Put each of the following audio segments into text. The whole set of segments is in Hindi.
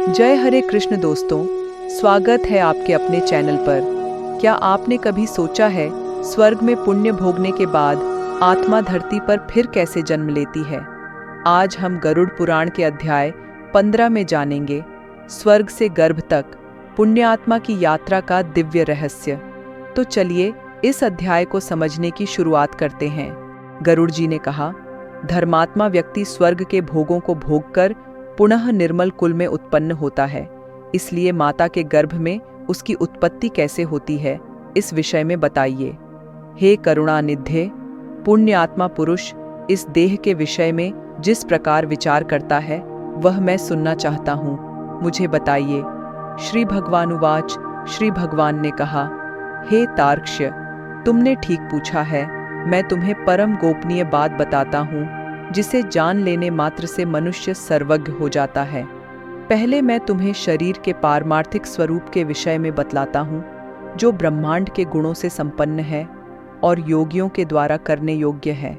जय हरे कृष्ण दोस्तों, स्वागत है आपके अपने चैनल पर। क्या आपने कभी सोचा है स्वर्ग में पुण्य भोगने के बाद आत्मा धरती पर फिर कैसे जन्म लेती है? आज हम गरुड़ पुराण के अध्याय 15 में जानेंगे स्वर्ग से गर्भ तक पुण्य आत्मा की यात्रा का दिव्य रहस्य। तो चलिए इस अध्याय को समझने की शुरुआत करते हैं। गरुड़ जी ने कहा, धर्मात्मा व्यक्ति स्वर्ग के भोगों को भोगकर पुनः निर्मल कुल में उत्पन्न होता है। इसलिए माता के गर्भ में उसकी उत्पत्ति कैसे होती है, इस विषय में बताइए। हे करुणानिधे, पुण्य आत्मा पुरुष इस देह के विषय में जिस प्रकार विचार करता है वह मैं सुनना चाहता हूँ, मुझे बताइए। श्री भगवानुवाच, श्री भगवान ने कहा, हे तार्क्ष्य, तुमने ठीक पूछा है। मैं तुम्हें परम गोपनीय बात बताता हूँ जिसे जान लेने मात्र से मनुष्य सर्वज्ञ हो जाता है। पहले मैं तुम्हें शरीर के पारमार्थिक स्वरूप के विषय में बतलाता हूँ, जो ब्रह्मांड के गुणों से संपन्न है और योगियों के द्वारा करने योग्य है।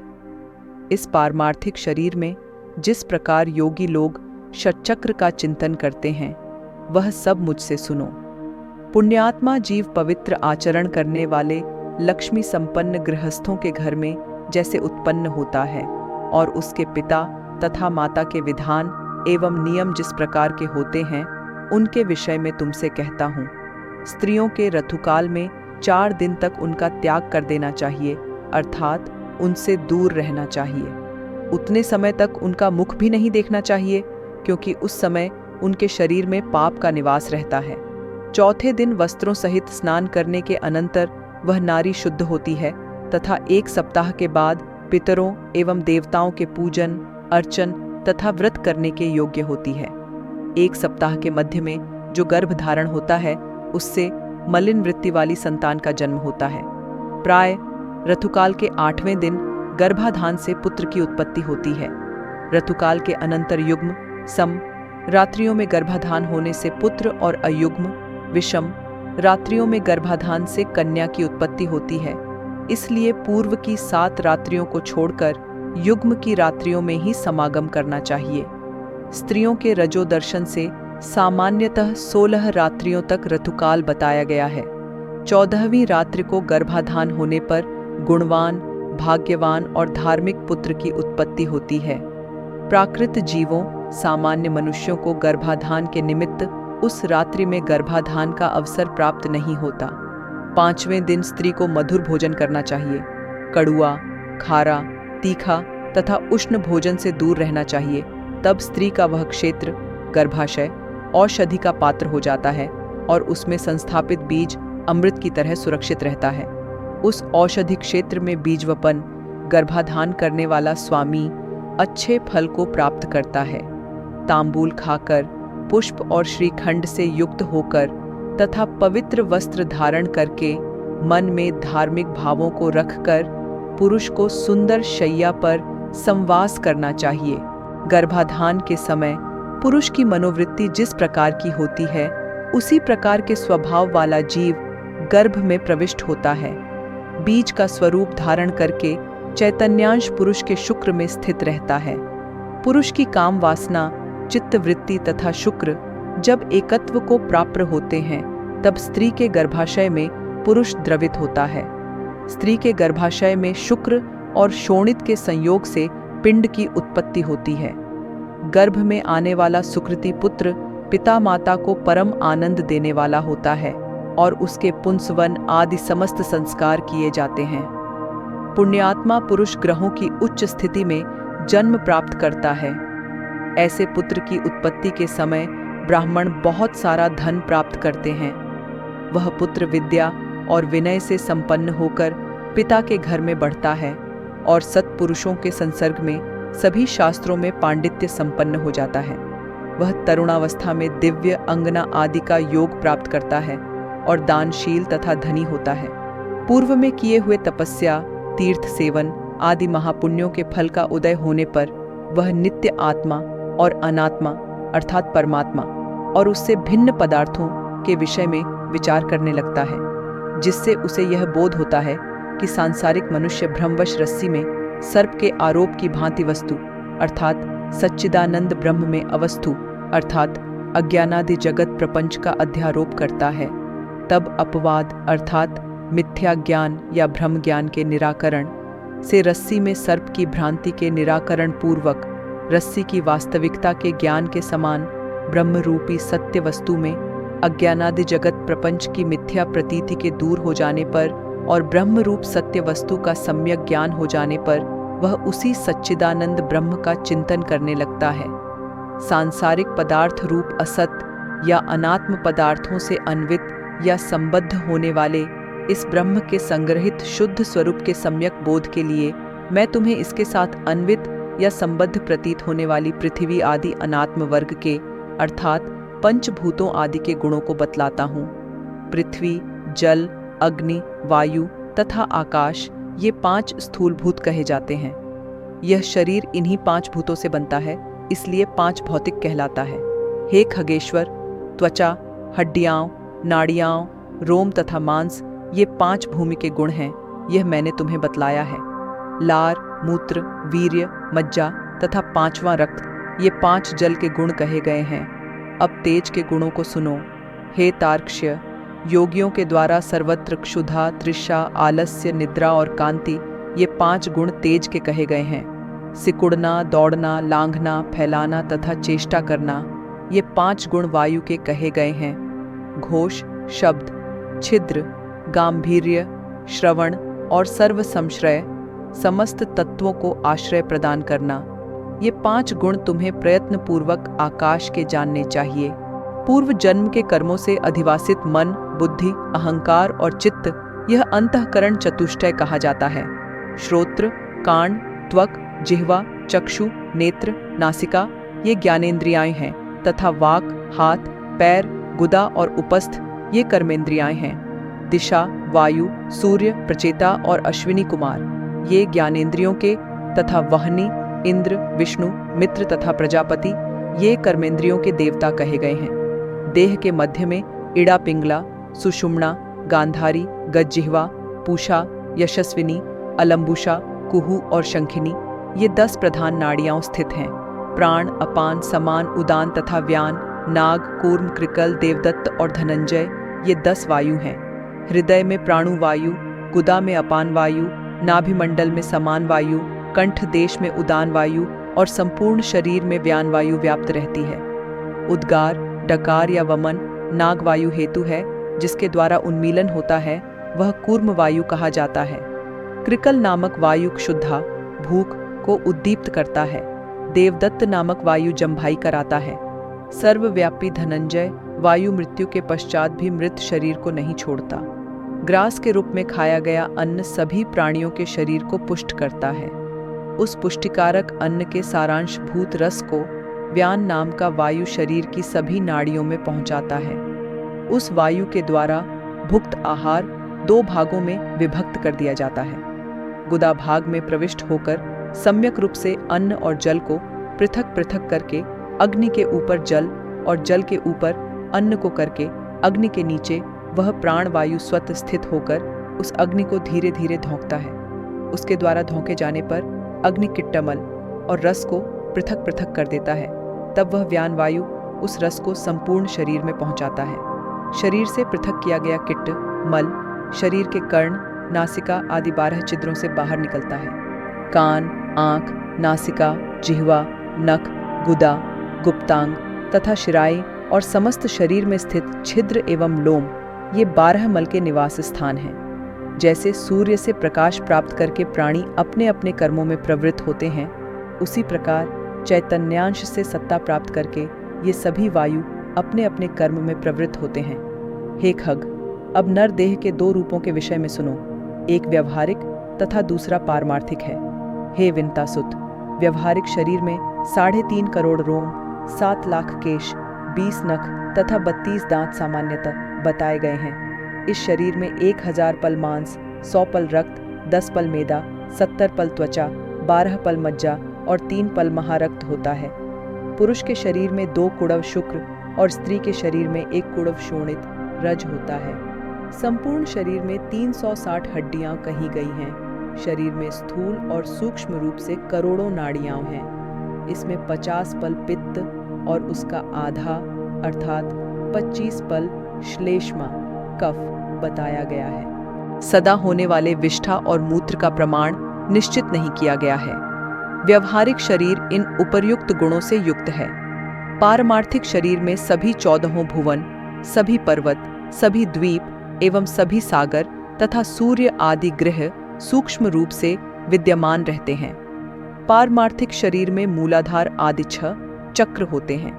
इस पारमार्थिक शरीर में जिस प्रकार योगी लोग षटचक्र का चिंतन करते हैं, वह सब मुझसे सुनो। पुण्यात्मा जीव पवित्र आचरण करने वाले लक्ष्मी संपन्न गृहस्थों के घर में जैसे उत्पन्न होता है, और उसके पिता तथा माता के विधान एवं नियम जिस प्रकार के होते हैं, उनके विषय में तुमसे कहता हूँ। स्त्रियों के ऋतुकाल में 4 दिन तक उनका त्याग कर देना चाहिए, अर्थात उनसे दूर रहना चाहिए। उतने समय तक उनका मुख भी नहीं देखना चाहिए, क्योंकि उस समय उनके शरीर में पाप का निवास रहता है। चौथे दिन वस्त्रों सहित स्नान करने के अनंतर वह नारी शुद्ध होती है तथा 1 सप्ताह के बाद पितरों एवं देवताओं के पूजन, अर्चन तथा व्रत करने के योग्य होती है। 1 सप्ताह के मध्य में जो गर्भ धारण होता है, उससे मलिन वृत्ति वाली संतान का जन्म होता है। प्राय ऋतुकाल के 8वें दिन गर्भाधान से पुत्र की उत्पत्ति होती है। ऋतुकाल के अनंतर युग्म, सम रात्रियों में गर्भाधान होने से पुत्र और अयुग्म, विषम रात्रियों में गर्भाधान से कन्या की उत्पत्ति होती है। इसलिए पूर्व की 7 रात्रियों को छोड़कर युग्म की रात्रियों में ही समागम करना चाहिए। स्त्रियों के रजो दर्शन से सामान्यतः 16 रात्रियों तक ऋतुकाल बताया गया है। 14वीं रात्रि को गर्भाधान होने पर गुणवान, भाग्यवान और धार्मिक पुत्र की उत्पत्ति होती है। प्राकृत जीवों, सामान्य मनुष्यों को गर्भाधान के निमित्त उस रात्रि में गर्भाधान का अवसर प्राप्त नहीं होता। 5वें दिन स्त्री को मधुर भोजन करना चाहिए। कड़ुआ, खारा, तीखा तथा उष्ण भोजन से दूर रहना चाहिए। तब स्त्री का वह क्षेत्र, गर्भाशय, औषधि का पात्र हो जाता है और उसमें संस्थापित बीज अमृत की तरह सुरक्षित रहता है। उस औषधि क्षेत्र में बीजवपन गर्भाधान करने वाला स्वामी अच्छे फल को प्राप्त करता है। तांबूल खाकर, पुष्प और श्रीखंड से युक्त होकर तथा पवित्र वस्त्र धारण करके मन में धार्मिक भावों को रखकर पुरुष को सुंदर शैया पर संवास करना चाहिए। गर्भाधान के समय पुरुष की मनोवृत्ति जिस प्रकार की होती है, उसी प्रकार के स्वभाव वाला जीव गर्भ में प्रविष्ट होता है। बीज का स्वरूप धारण करके चैतन्यांश पुरुष के शुक्र में स्थित रहता है। पुरुष की काम वासना, चित्त वृत्ति तथा शुक्र जब एकत्व को प्राप्त होते हैं, तब स्त्री के गर्भाशय में पुरुष द्रवित होता है। स्त्री के गर्भाशय में शुक्र और शोणित के संयोग से पिंड की उत्पत्ति होती है। गर्भ में आने वाला सुकृति पुत्र पिता माता को परम आनंद देने वाला होता है और उसके पुंसवन आदि समस्त संस्कार किए जाते हैं। पुण्यात्मा पुरुष ग्रहों की उच्च स्थिति में जन्म प्राप्त करता है। ऐसे पुत्र की उत्पत्ति के समय ब्राह्मण बहुत सारा धन प्राप्त करते हैं। वह पुत्र विद्या और विनय से संपन्न होकर पिता के घर में बढ़ता है और सत्पुरुषों के संसर्ग में सभी शास्त्रों में पांडित्य संपन्न हो जाता है। वह तरुणावस्था में दिव्य अंगना आदि का योग प्राप्त करता है और दानशील तथा धनी होता है। पूर्व में किए हुए तपस्या, तीर्थ सेवन आदि महापुण्यों के फल का उदय होने पर वह नित्य आत्मा और अनात्मा अर्थात परमात्मा और उससे भिन्न पदार्थों के विषय में विचार करने लगता है, जिससे उसे यह बोध होता है कि सांसारिक मनुष्य भ्रमवश रस्सी में सर्प के आरोप की भांति वस्तु अर्थात सच्चिदानंद ब्रह्म में अवस्थु अर्थात अज्ञानादि जगत प्रपंच का अध्यारोप करता है, तब अपवाद अर्थात मिथ्या ज्ञान या भ्रम ज्ञान के निराकरण से रस्सी में सर्प की भ्रांति के निराकरण पूर्वक रस्सी की वास्तविकता के ज्ञान के समान ब्रह्मरूपी सत्य वस्तु में अज्ञानादि जगत प्रपंच की मिथ्या प्रतीति के दूर हो जाने पर और ब्रह्मरूप सत्य वस्तु का सम्यक ज्ञान हो जाने पर वह उसी सच्चिदानंद ब्रह्म का चिंतन करने लगता है। सांसारिक पदार्थ रूप असत या अनात्म पदार्थों से अन्वित या संबद्ध होने वाले इस ब्रह्म के संग्रहित शुद्ध स्वरूप के सम्यक बोध के लिए मैं तुम्हें इसके साथ अन्वित या संबद्ध प्रतीत होने वाली पृथ्वी आदि अनात्म वर्ग के अर्थात पंचभूतों आदि के गुणों को बतलाता हूँ। पृथ्वी, जल, अग्नि, वायु तथा आकाश ये 5 स्थूलभूत कहे जाते हैं। यह शरीर इन्हीं 5 भूतों से बनता है, इसलिए 5 भौतिक कहलाता है। हे खगेश्वर, त्वचा, हड्डियाँ, नाड़ियाँ, रोम तथा मांस ये 5 भूमि के गुण हैं, यह मैंने तुम्हें बतलाया है। लार, मूत्र, वीर्य, मज्जा तथा 5वां रक्त ये 5 जल के गुण कहे गए हैं। अब तेज के गुणों को सुनो। हे तार्क्ष्य, योगियों के द्वारा सर्वत्र क्षुधा, तृषा, आलस्य, निद्रा और कांति ये 5 गुण तेज के कहे गए हैं। सिकुड़ना, दौड़ना, लांघना, फैलाना तथा चेष्टा करना ये 5 गुण वायु के कहे गए हैं। घोष, शब्द, छिद्र, गांभीर्य, श्रवण और सर्व संश्रय समस्त तत्वों को आश्रय प्रदान करना ये 5 गुण तुम्हें प्रयत्न पूर्वक आकाश के जानने चाहिए। पूर्व जन्म के कर्मों से अधिवासित मन, बुद्धि, अहंकार और चित्त यह अंतःकरण चतुष्टय कहा जाता है। श्रोत्र, कान, त्वक, जिह्वा, चक्षु, नेत्र, नासिका ये ज्ञानेंद्रियाएं हैं तथा वाक, हाथ, पैर, गुदा और उपस्थ ये कर्मेंद्रियाएं हैं। दिशा, वायु, सूर्य, प्रचेता और अश्विनी कुमार ये ज्ञानेंद्रियों के तथा वहनी, इंद्र, विष्णु, मित्र तथा प्रजापति ये कर्मेंद्रियों के देवता कहे गए हैं। देह के मध्य में इड़ा, पिंगला, सुषुम्ना, गांधारी, गज्जिह्वा, पूषा, यशस्विनी, अलंबुषा, कुहू और शंखिनी ये 10 प्रधान नाड़ियां स्थित हैं। प्राण, अपान, समान, उदान तथा व्यान, नाग, कूर्म, कृकल, देवदत्त और धनंजय ये 10 वायु हैं। हृदय में प्राणु वायु, गुदा में अपान वायु, नाभिमंडल में समान वायु, कंठ देश में उदान वायु और संपूर्ण शरीर में व्यान वायु व्याप्त रहती है। उद्गार, डकार या वमन नाग वायु हेतु है, जिसके द्वारा उन्मीलन होता है, वह कूर्म वायु कहा जाता है। कृकल नामक वायु क्षुधा, भूख को उद्दीप्त करता है। देवदत्त नामक वायु जम्भाई कराता है। सर्वव्यापी धनंजय वायु मृत्यु के पश्चात भी मृत शरीर को नहीं छोड़ता। ग्रास के रूप में खाया गया अन्न सभी प्राणियों के शरीर को पुष्ट करता है। उस पुष्टिकारक अन्न के सारांश भूत रस को व्यान नाम का वायु शरीर की सभी नाड़ियों में पहुंचाता है। उस वायु के द्वारा भुक्त आहार 2 भागों में विभक्त कर दिया जाता है। गुदा भाग में प्रविष्ट होकर सम्यक रूप से अन्न और जल को पृथक पृथक करके अग्नि के ऊपर जल और जल के ऊपर अन्न को करके अग्नि के नीचे वह प्राण वायु स्वतः स्थित होकर उस अग्नि को धीरे धीरे धोंकता है। उसके द्वारा धोंके जाने पर अग्नि किट्टमल और रस को पृथक पृथक कर देता है। तब वह व्यान वायु उस रस को संपूर्ण शरीर में पहुंचाता है। शरीर से पृथक किया गया किट्ट मल शरीर के कर्ण, नासिका आदि 12 छिद्रों से बाहर निकलता है। कान, आँख, नासिका, जिह्वा, नख, गुदा, गुप्तांग तथा शिराएं और समस्त शरीर में स्थित छिद्र एवं लोम ये 12 मल के निवास स्थान हैं। जैसे सूर्य से प्रकाश प्राप्त करके प्राणी अपने अपने कर्मों में प्रवृत्त होते हैं, उसी प्रकार चैतन्यांश से सत्ता प्राप्त करके ये सभी वायु अपने अपने कर्म में प्रवृत्त होते हैं। हे खग, अब नर देह के 2 रूपों के विषय में सुनो। एक व्यवहारिक तथा दूसरा पारमार्थिक है। हे विंतासुत, व्यवहारिक शरीर में 3.5 करोड़ रोम, 7 लाख केश, 20 नख तथा 32 दांत सामान्यतः बताए गए हैं। इस शरीर में 1000 पल मांस, 100 पल रक्त, 10 पल मेदा, 70 पल त्वचा, 12 पल मज्जा और 3 पल महारक्त होता है। पुरुष के शरीर में 2 कुड़व शुक्र और स्त्री के शरीर में 1 कुड़व शोणित रज होता है। संपूर्ण शरीर में 360 हड्डियां कही गई हैं। शरीर में स्थूल और सूक्ष्म रूप से करोड़ों नाड़ियां हैं। इसमें 50 पल पित्त और उसका आधा अर्थात 25 पल श्लेष्मा कफ बताया गया है। सदा होने वाले विष्ठा और मूत्र का प्रमाण निश्चित नहीं किया गया है। व्यवहारिक शरीर इन उपर्युक्त गुणों से युक्त है। पारमार्थिक शरीर में सभी 14 भुवन, सभी पर्वत, सभी द्वीप एवं सभी सागर तथा सूर्य आदि ग्रह सूक्ष्म रूप से विद्यमान रहते हैं। पारमार्थिक शरीर में मूलाधार आदि 6 चक्र होते हैं।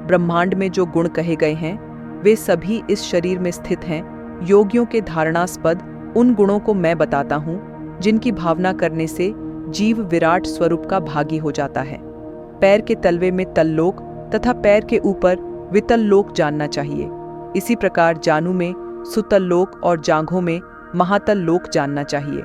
ब्रह्मांड में जो गुण कहे गए हैं वे सभी इस शरीर में स्थित हैं। योगियों के धारणास्पद उन गुणों को मैं बताता हूँ जिनकी भावना करने से जीव विराट स्वरूप का भागी हो जाता है। पैर के तलवे में तल्लोक तथा पैर के ऊपर वितल्लोक जानना चाहिए। इसी प्रकार जानू में सुतल्लोक और जांघों में महातल्लोक जानना चाहिए।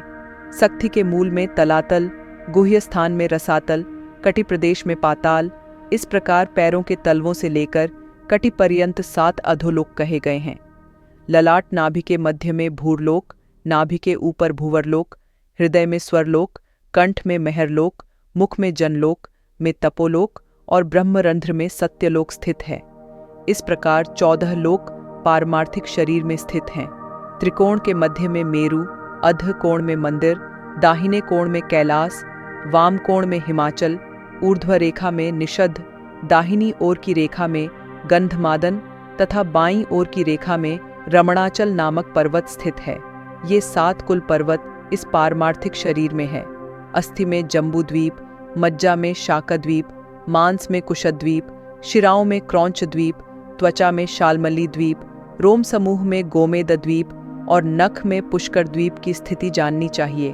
सक्थि के मूल में तलातल, गुह्य स्थान में रसातल, कटि प्रदेश में पाताल, इस प्रकार पैरों के तलवों से लेकर कटि पर्यंत 7 अधोलोक कहे गए हैं। ललाट नाभि के मध्य में भूरलोक, नाभि के ऊपर भूवरलोक, हृदय में स्वरलोक, कंठ में महरलोक, मुख में जनलोक, में तपोलोक और ब्रह्मरंध्र में सत्यलोक स्थित है। इस प्रकार 14 लोक पारमार्थिक शरीर में स्थित हैं। त्रिकोण के मध्य में मेरु, अध कोण में मंदिर, दाहिने कोण में कैलास, वाम कोण में हिमाचल, ऊर्ध्व रेखा में निषद, दाहिनी ओर की रेखा में गंधमादन तथा बाईं ओर की रेखा में रमणाचल नामक पर्वत स्थित है। ये 7 कुल पर्वत इस पारमार्थिक शरीर में है। अस्थि में जम्बूद्वीप, मज्जा में शाकद्वीप, मांस में कुशद्वीप, शिराओं में क्रौंच द्वीप, त्वचा में शालमली द्वीप, रोम समूह में गोमेद द्वीप और नख में पुष्कर द्वीप की स्थिति जाननी चाहिए।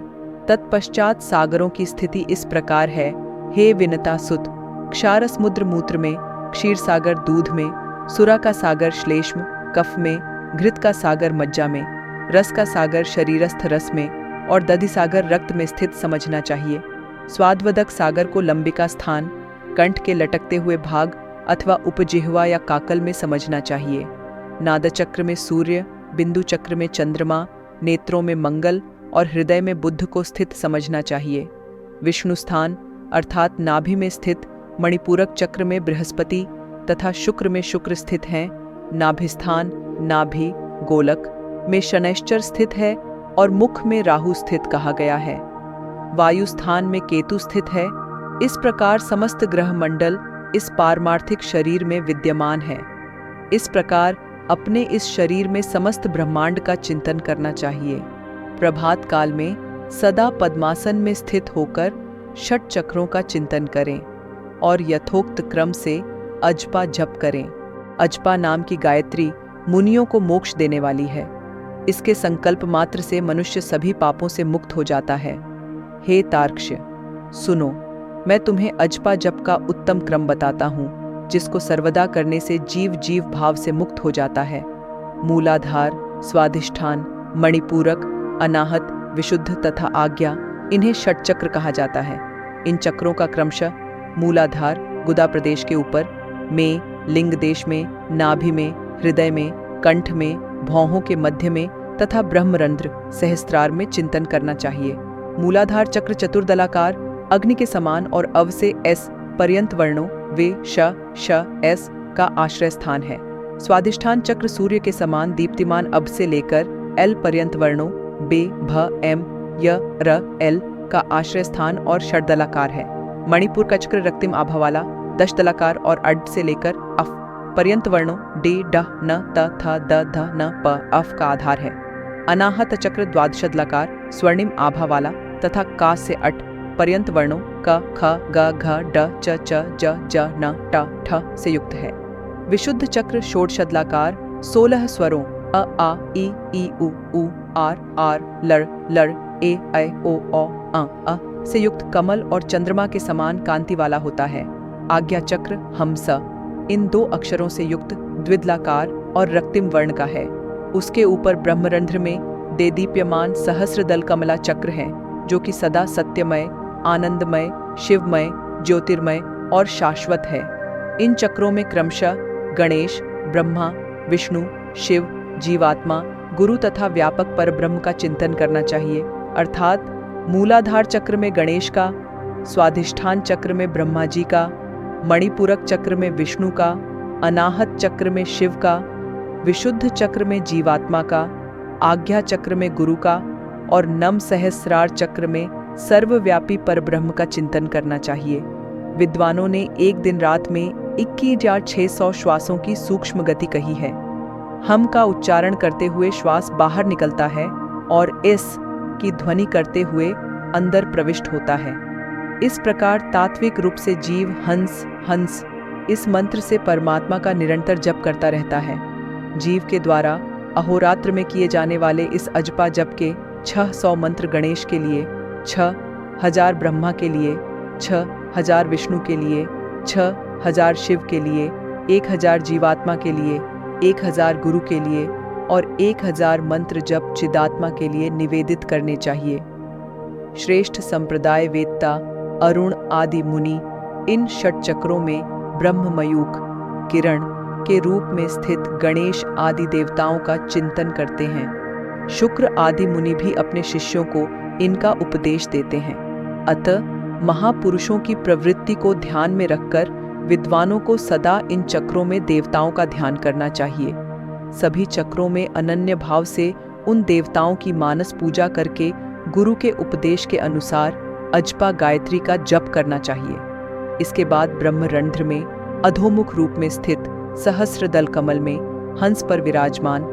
तत्पश्चात सागरों की स्थिति इस प्रकार है। हे विनता सुत, क्षार समुद्र मूत्र में, क्षीर सागर दूध में, सुरा का सागर श्लेष्म कफ में, घृत का सागर मज्जा में, रस का सागर शरीरस्थ रस में और दधि सागर रक्त में स्थित समझना चाहिए। स्वादवदक सागर को लंबिका स्थान, कंठ के लटकते हुए भाग अथवा उपजिह्वा या काकल में समझना चाहिए। नादचक्र में सूर्य, बिंदु चक्र में चंद्रमा, नेत्रों में मंगल और हृदय में बुध को स्थित समझना चाहिए। विष्णु स्थान अर्थात नाभि में स्थित मणिपूरक चक्र में बृहस्पति तथा शुक्र में शुक्र स्थित हैं। नाभिस्थान नाभि गोलक में शनैश्चर स्थित है और मुख में राहु स्थित कहा गया है। वायु स्थान में केतु स्थित है। इस प्रकार समस्त ग्रह मंडल इस पारमार्थिक शरीर में विद्यमान है। इस प्रकार अपने इस शरीर में समस्त ब्रह्मांड का चिंतन करना चाहिए। प्रभात काल में सदा पद्मासन में स्थित होकर 6 चक्रों का चिंतन करें और यथोक्त क्रम से अजपा जप करें। अजपा नाम की गायत्री मुनियों को मोक्ष देने वाली है। इसके संकल्प मात्र से मनुष्य सभी पापों से मुक्त हो जाता है। हे तार्क्ष्य, सुनो, मैं तुम्हें अजपा जप का उत्तम क्रम बताता हूँ, जिसको सर्वदा करने से जीव जीव भाव से मुक्त हो जाता है। मूलाधार, स्वाधिष्ठान, मणिपूरक, अनाहत, विशुद्ध तथा आज्ञा, इन्हें षटचक्र कहा जाता है। इन चक्रों का क्रमशः मूलाधार गुदा प्रदेश के ऊपर में, लिंग देश में, नाभि में, हृदय में, कंठ में, भौहों के मध्य में तथा ब्रह्मरंध्र सहस्त्रार में चिंतन करना चाहिए। मूलाधार चक्र चतुर्दलाकार अग्नि के समान और अव से एस पर्यंत वर्णों वे श, एस का आश्रय स्थान है। स्वाधिष्ठान चक्र सूर्य के समान दीप्तिमान अब से लेकर एल पर्यंत वर्णों बे, भ, एम, य, र, एल का आश्रय स्थान और षडदलाकार है। मणिपुर का चक्र रक्तिम आभा वाला 10 दलाकार और अड से लेकर अफ पर्यंत वर्णों डे, ड, न, त, थ, द, ध, न, प, अफ का आधार है। अनाहत चक्र द्वादशदलाकार स्वर्णिम आभा वाला तथा का से अट पर्यंत वर्णों क, ख, ग, घ, ड, च, ज, न, ट, ठ से युक्त है। विशुद्ध चक्र षोडशदलाकार 16 स्वरों अ, आ, ई, उ, आर, लड़, ए, ऐ, ओ, अ से युक्त कमल और चंद्रमा के समान कांति वाला होता है। आज्ञा चक्र हम्स इन 2 अक्षरों से युक्त द्विदलाकार और रक्तिम वर्ण का है। उसके ऊपर ब्रह्मरंध्र में देदीप्यमान सहस्रदल कमला चक्र है, जो कि सदा सत्यमय, आनंदमय, शिवमय, ज्योतिर्मय और शाश्वत है। इन चक्रों में क्रमशः गणेश, ब्रह्मा, विष्णु, शिव, जीवात्मा, गुरु तथा व्यापक परब्रह्म का चिंतन करना चाहिए। अर्थात मूलाधार चक्र में गणेश का, स्वाधिष्ठान चक्र में ब्रह्मा जी का, मणिपूरक चक्र में विष्णु का, अनाहत चक्र में शिव का, विशुद्ध चक्र में जीवात्मा का, आज्ञा चक्र में गुरु का और नम सहस्रार चक्र में सर्वव्यापी परब्रह्म का चिंतन करना चाहिए। विद्वानों ने एक दिन रात में 21,600 श्वासों की सूक्ष्म गति कही है। हम का उच्चारण करते हुए श्वास बाहर निकलता है और इस की ध्वनि करते हुए अंदर प्रविष्ट होता है। इस प्रकार तात्विक रूप से जीव हंस हंस इस मंत्र से परमात्मा का निरंतर जप करता रहता है। जीव के द्वारा अहोरात्र में किए जाने वाले इस अजपा जप के 600 मंत्र गणेश के लिए, 6,000 ब्रह्मा के लिए, 6,000 विष्णु के लिए, 6,000 शिव के लिए, 1,000 जीवात्मा के लिए, 1,000 गुरु के लिए और 1,000 मंत्र जप चिदात्मा के लिए निवेदित करने चाहिए। श्रेष्ठ संप्रदाय वेत्ता अरुण आदि मुनि इन षट चक्रों में ब्रह्ममयूख किरण के रूप में स्थित गणेश आदि देवताओं का चिंतन करते हैं। शुक्र आदि मुनि भी अपने शिष्यों को इनका उपदेश देते हैं। अतः महापुरुषों की प्रवृत्ति को ध्यान में रखकर विद्वानों को सदा इन चक्रों में देवताओं का ध्यान करना चाहिए। सभी चक्रों में अनन्य भाव से उन देवताओं की मानस पूजा करके गुरु के उपदेश के अनुसार अजपा गायत्री का जप करना चाहिए। इसके बाद ब्रह्मरंध्र में अधोमुख रूप में स्थित सहस्रदल कमल में हंस पर विराजमान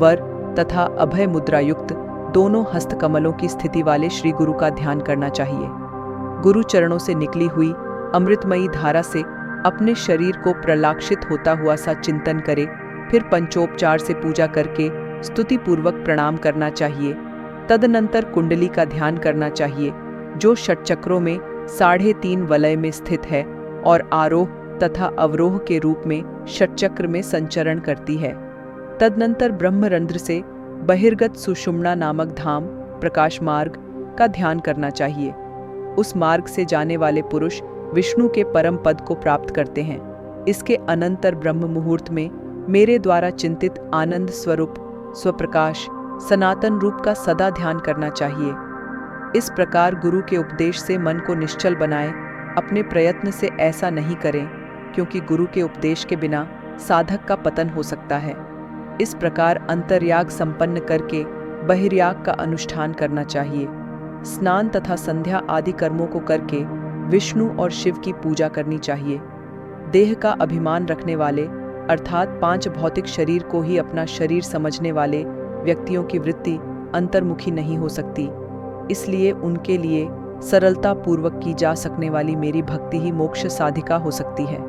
वर तथा अभय मुद्रा युक्त दोनों हस्त कमलों की स्थिति वाले श्री गुरु का ध्यान करना चाहिए। गुरु चरणों से निकली हुई अमृतमयी धारा से अपने शरीर को प्रलाक्षित होता हुआ सा चिंतन करे। फिर पंचोपचार से पूजा करके स्तुति पूर्वक प्रणाम करना चाहिए। तदनंतर कुंडली का ध्यान करना चाहिए जो षटचक्रों में 3.5 वलय में स्थित है और आरोह तथा अवरोह के रूप में षटचक्र में संचरण करती है। तदनंतर ब्रह्मरंध्र से बहिर्गत सुषुम्ना नामक धाम प्रकाश मार्ग का ध्यान करना चाहिए। उस मार्ग से जाने वाले पुरुष विष्णु के परम पद को प्राप्त करते हैं। इसके अनंतर ब्रह्म मुहूर्त में मेरे द्वारा चिंतित आनंद स्वरूप स्वप्रकाश सनातन रूप का सदा ध्यान करना चाहिए। इस प्रकार गुरु के उपदेश से मन को निश्चल बनाएं। अपने प्रयत्न से ऐसा नहीं करें क्योंकि गुरु के उपदेश के बिना साधक का पतन हो सकता है। इस प्रकार अंतर्याग संपन्न करके बहिर्याग का अनुष्ठान करना चाहिए। स्नान तथा संध्या आदि कर्मों को करके विष्णु और शिव की पूजा करनी चाहिए। देह का अभिमान रखने वाले अर्थात 5 भौतिक शरीर को ही अपना शरीर समझने वाले व्यक्तियों की वृत्ति अंतर्मुखी नहीं हो सकती। इसलिए उनके लिए सरलता पूर्वक की जा सकने वाली मेरी भक्ति ही मोक्ष साधिका हो सकती है।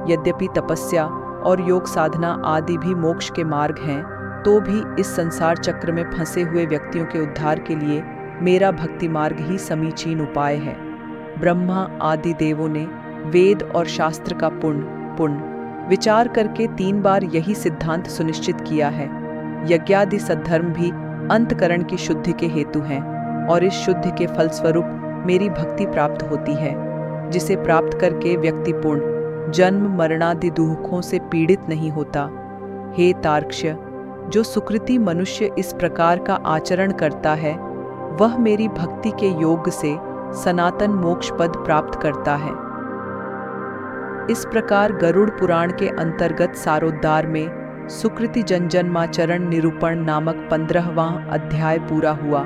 यद्यपि तपस्या और योग साधना आदि भी मोक्ष के मार्ग हैं, तो भी इस संसार चक्र में फंसे हुए व्यक्तियों के उद्धार के लिए मेरा भक्ति मार्ग ही समीचीन उपाय है। ब्रह्मा आदि देवों ने वेद और शास्त्र का पुण्य विचार करके 3 बार यही सिद्धांत सुनिश्चित किया है। यज्ञादि सद्धर्म भी अंतकरण की शुद्धि के हेतु हैं और इस शुद्धि के फलस्वरूप मेरी भक्ति प्राप्त होती है, जिसे प्राप्त करके व्यक्ति पूर्ण जन्म मरणादि दुखों से पीड़ित नहीं होता। हे तार्क्ष्य, जो सुकृति मनुष्य इस प्रकार का आचरण करता है वह मेरी भक्ति के योग से सनातन मोक्ष पद प्राप्त करता है। इस प्रकार गरुड़ पुराण के अंतर्गत सारोद्धार में सुकृति जन्माचरण निरूपण नामक 15वां अध्याय पूरा हुआ।